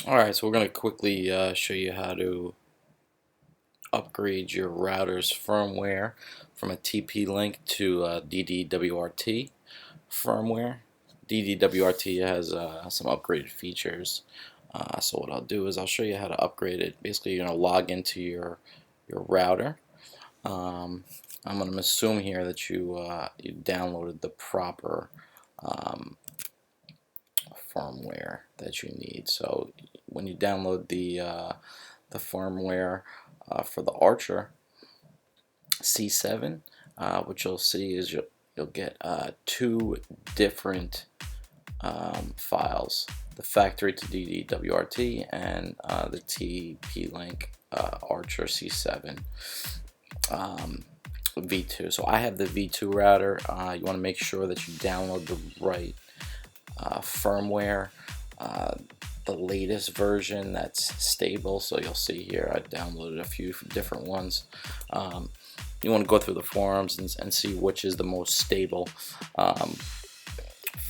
Alright, so we're going to quickly show you how to upgrade your router's firmware from a TP-Link to DD-WRT firmware. DD-WRT has some upgraded features. So what I'll do is I'll show you how to upgrade it. Basically, you're going to log into your router. I'm going to assume here that you downloaded the proper firmware that you need. So when you download the firmware for the Archer C7, what you'll see is you'll get two different files: the factory to DD-WRT and the TP-Link Archer C7 V2. So I have the V2 router. You want to make sure that you download the right firmware, the latest version that's stable. So you'll see here I downloaded a few different ones. You want to go through the forums and see which is the most stable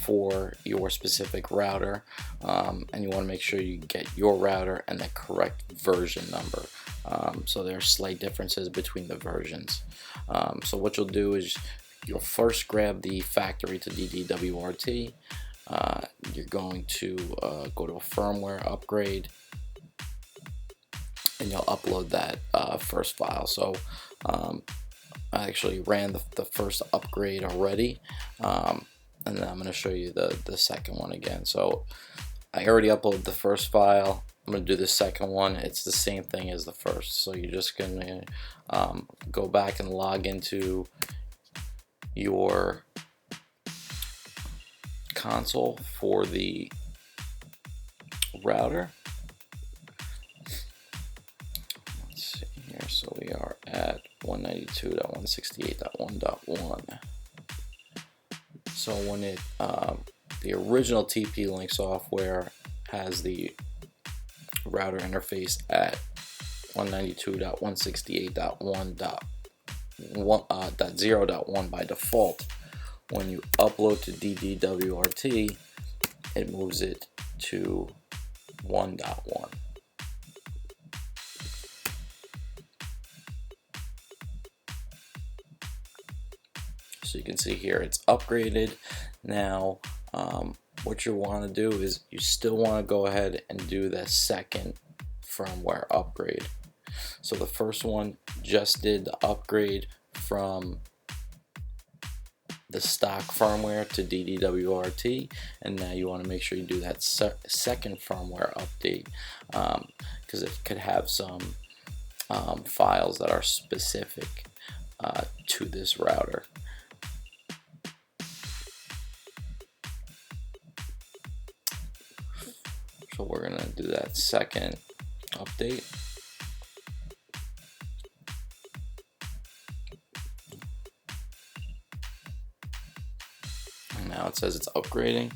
for your specific router, and you want to make sure you get your router and the correct version number. So there are slight differences between the versions. So what you'll do is you'll first grab the factory to DD-WRT. You're going to go to a firmware upgrade, and you'll upload that first file. So I actually ran the first upgrade already, and then I'm going to show you the second one again. So I already uploaded the first file. I'm going to do the second one. It's the same thing as the first. So you're just going to go back and log into your console for the router. Let's see here. So we are at 192.168.1.1. So when it the original TP-Link software has the router interface at 192.168.1.0.1 by default. When you upload to DD-WRT, it moves it to 1.1. So you can see here it's upgraded. Now what you want to do is you still want to go ahead and do the second firmware upgrade. So the first one just did the upgrade from the stock firmware to DD-WRT, and now you want to make sure you do that second firmware update, because it could have some files that are specific to this router. So we're going to do that second update. And now it says it's upgrading.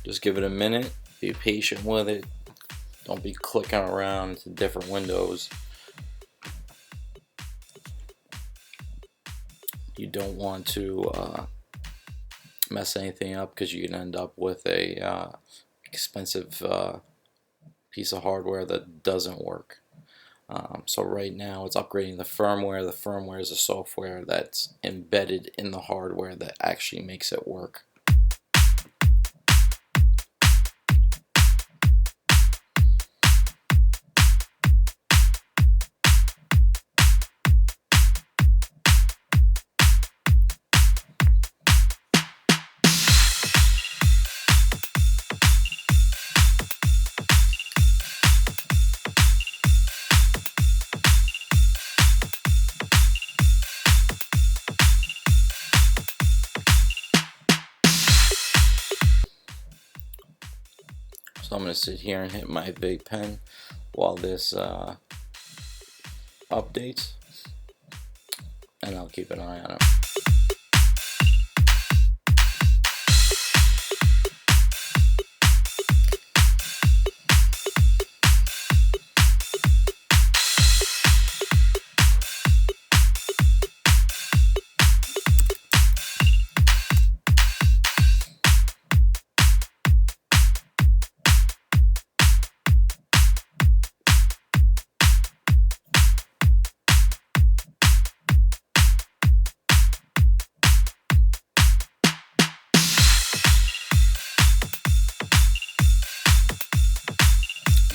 Just give it a minute. Be patient with it. Don't be clicking around to different windows. You don't want to mess anything up, because you can end up with a expensive piece of hardware that doesn't work. So right now it's upgrading the firmware. The firmware is a software that's embedded in the hardware that actually makes it work. So I'm going to sit here and hit my vape pen while this updates, and I'll keep an eye on it.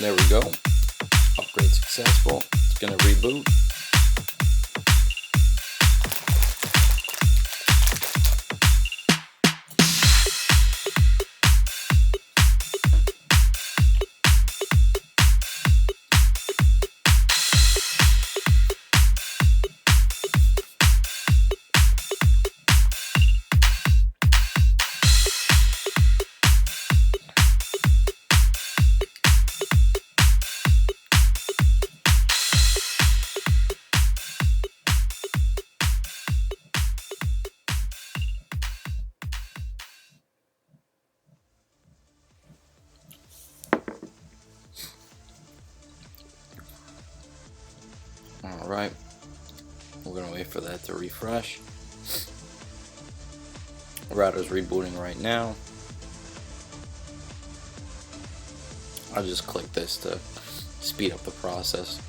There we go. Upgrade successful. It's going to reboot. Alright, we're going to wait for that to refresh. The router's rebooting right now. I'll just click this to speed up the process,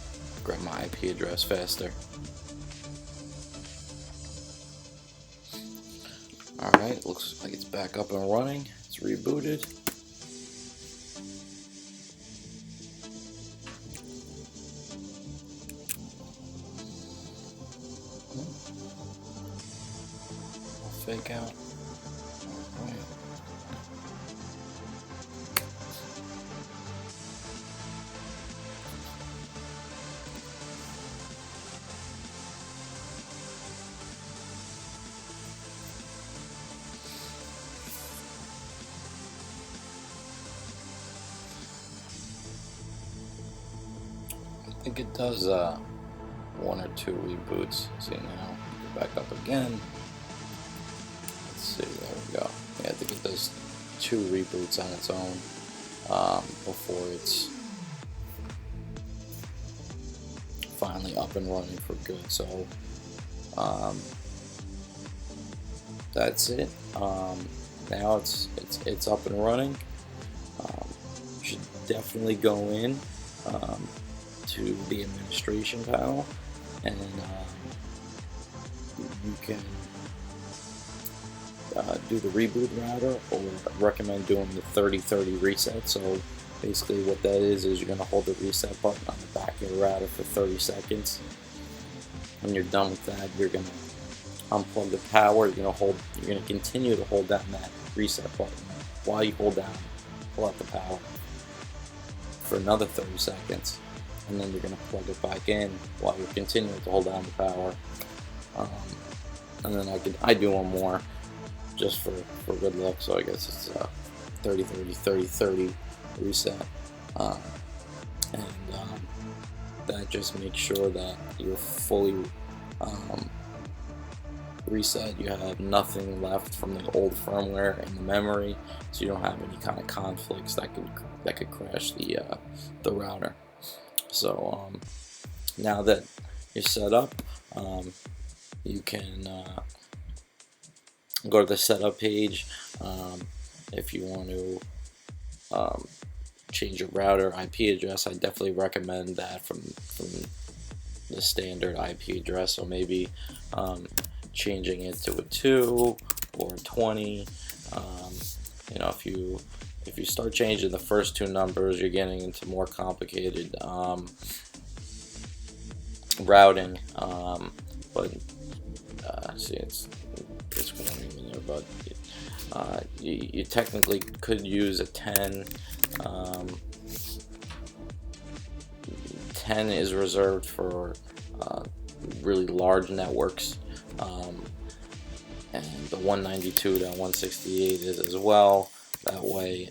grab my IP address faster. Alright, looks like it's back up and running. It's rebooted. Fake out. Alright. I think it does one or two reboots. See now, go back up again. See, there we go. Yeah, I think it does 2 reboots on its own before it's finally up and running for good. So that's it. Now it's up and running. You should definitely go in to the administration panel, and you can do the reboot router, or recommend doing the 30-30 reset. So basically what that is you're going to hold the reset button on the back of the router for 30 seconds. When you're done with that, you're going to unplug the power. You're going to continue to hold down that reset button while you pull out the power for another 30 seconds, and then you're going to plug it back in while you're continuing to hold down the power. And then I do one more just for good luck, so I guess it's 30-30 30-30 reset, and that just makes sure that you're fully reset. You have nothing left from the old firmware in the memory, so you don't have any kind of conflicts that could crash the router. So now that you're set up, you can go to the setup page. If you want to change your router IP address, I definitely recommend that from the standard IP address. So maybe changing it to a 2 or a 20. You know, if you start changing the first 2 numbers, you're getting into more complicated routing. But see, it's going in there, but you technically could use a 10. 10 is reserved for really large networks, and the 192.168 is as well. That way,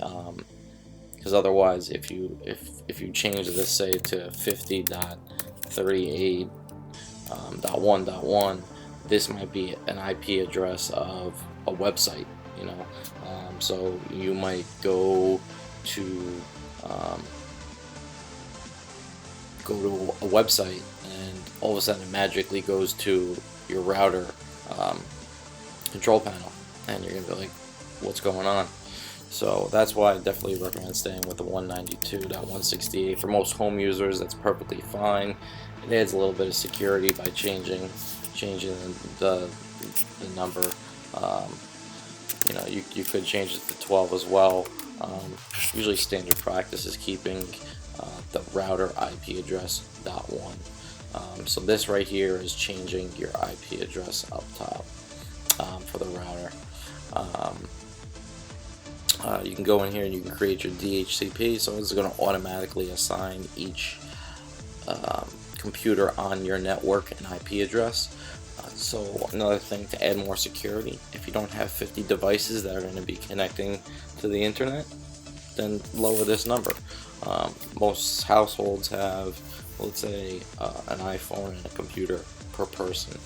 because otherwise, if you change this, say, to 50.38.1.1, this might be an IP address of a website, you know. So you might go to a website, and all of a sudden it magically goes to your router control panel, and you're gonna be like, what's going on? So that's why I definitely recommend staying with the 192.168. For most home users, that's perfectly fine. It adds a little bit of security by changing the number. You know, you could change it to 12 as well. Usually standard practice is keeping the router IP address .1. So this right here is changing your IP address up top for the router. You can go in here and you can create your DHCP, so it's going to automatically assign each computer on your network an IP address. So another thing to add more security, if you don't have 50 devices that are going to be connecting to the internet, then lower this number. Most households have, let's say, an iPhone and a computer per person,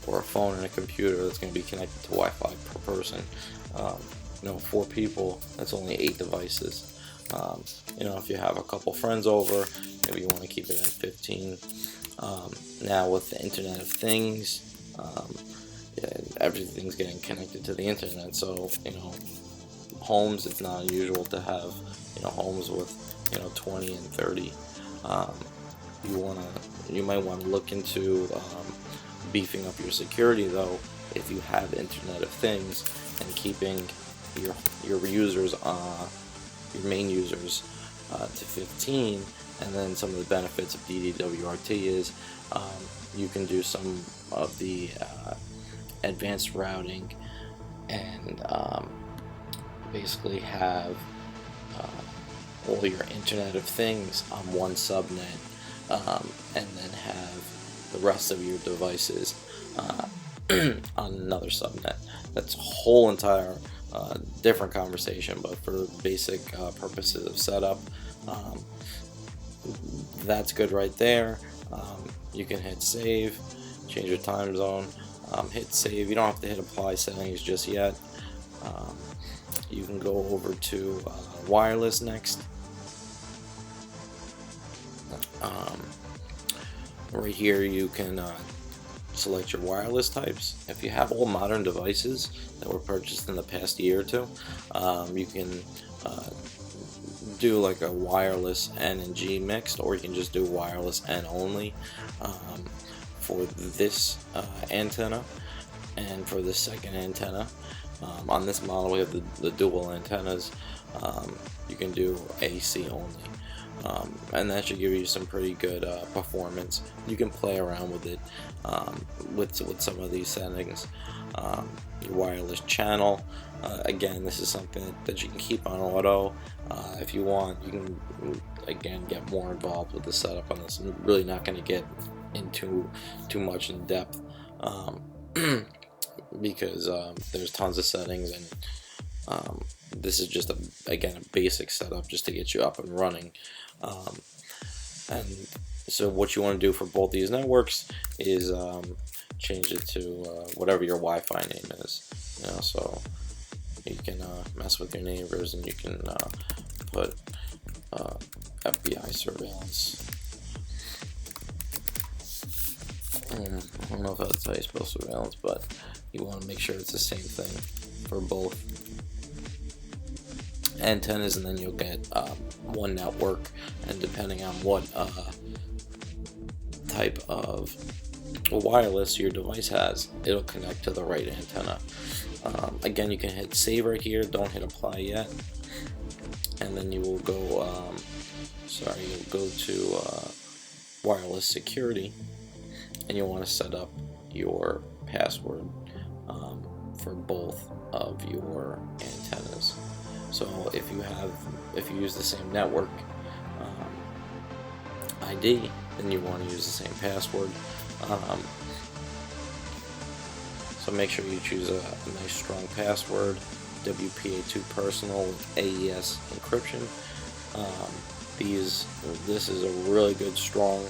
or a phone and a computer that's going to be connected to Wi-Fi per person. 4 people, that's only 8 devices. If you have a couple friends over, maybe you want to keep it at 15. Now with the Internet of Things, everything's getting connected to the internet, so homes, it's not unusual to have homes with 20 and 30. You might want to look into beefing up your security, though, if you have Internet of Things, and keeping your users, your main users, to 15. And then some of the benefits of DD-WRT is you can do some of the advanced routing and basically have all your Internet of Things on one subnet, and then have the rest of your devices on another subnet. That's a whole entire different conversation, but for basic purposes of setup, that's good right there. You can hit save, change your time zone, hit save. You don't have to hit apply settings just yet. You can go over to wireless next. Right here you can select your wireless types. If you have all modern devices that were purchased in the past year or two, you can do like a wireless N and G mixed, or you can just do wireless N only for this antenna. And for the second antenna, on this model we have the dual antennas. You can do AC only, and that should give you some pretty good performance. You can play around with it with some of these settings. Your wireless channel, again, this is something that you can keep on auto. If you want, you can again get more involved with the setup on this. I'm really not going to get into too much in depth because there's tons of settings, and this is just a basic setup just to get you up and running. And so what you want to do for both these networks is change it to whatever your Wi-Fi name is. So you can mess with your neighbors, and you can put FBI surveillance. I don't know if that's how you spell surveillance, but you want to make sure it's the same thing for both antennas, and then you'll get one network, and depending on what type of wireless your device has, it'll connect to the right antenna. Again, you can hit save right here, don't hit apply yet, and then you will go you'll go to wireless security, and you'll want to set up your password for both of your antennas. So if you use the same network ID, then you want to use the same password. So make sure you choose a nice strong password, WPA2 personal with AES encryption. This is a really good strong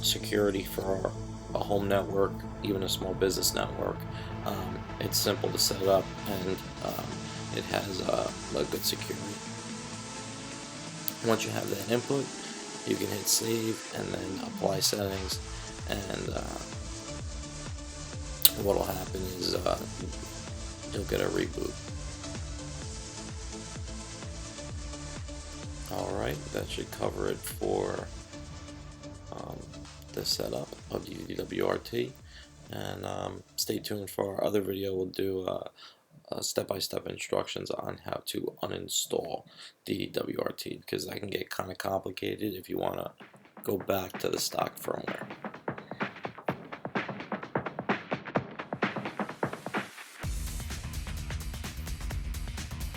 security for a home network, even a small business network. It's simple to set up, and it has a good security. Once you have that input, you can hit save and then apply settings, and what will happen is you'll get a reboot. Alright, that should cover it for the setup of DD-WRT, and stay tuned for our other video. We'll do step-by-step instructions on how to uninstall DD-WRT, because that can get kind of complicated if you want to go back to the stock firmware.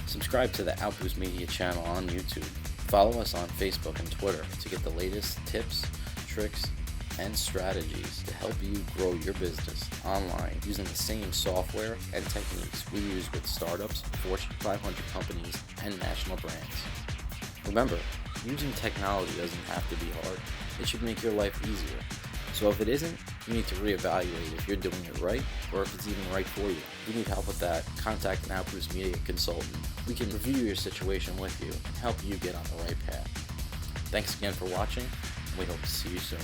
Subscribe to the Outboost Media channel on YouTube. Follow us on Facebook and Twitter to get the latest tips, tricks, and strategies to help you grow your business online using the same software and techniques we use with startups, Fortune 500 companies, and national brands. Remember, using technology doesn't have to be hard. It should make your life easier. So if it isn't, you need to reevaluate if you're doing it right or if it's even right for you. If you need help with that, contact an Outboost Media consultant. We can review your situation with you and help you get on the right path. Thanks again for watching, and we hope to see you soon.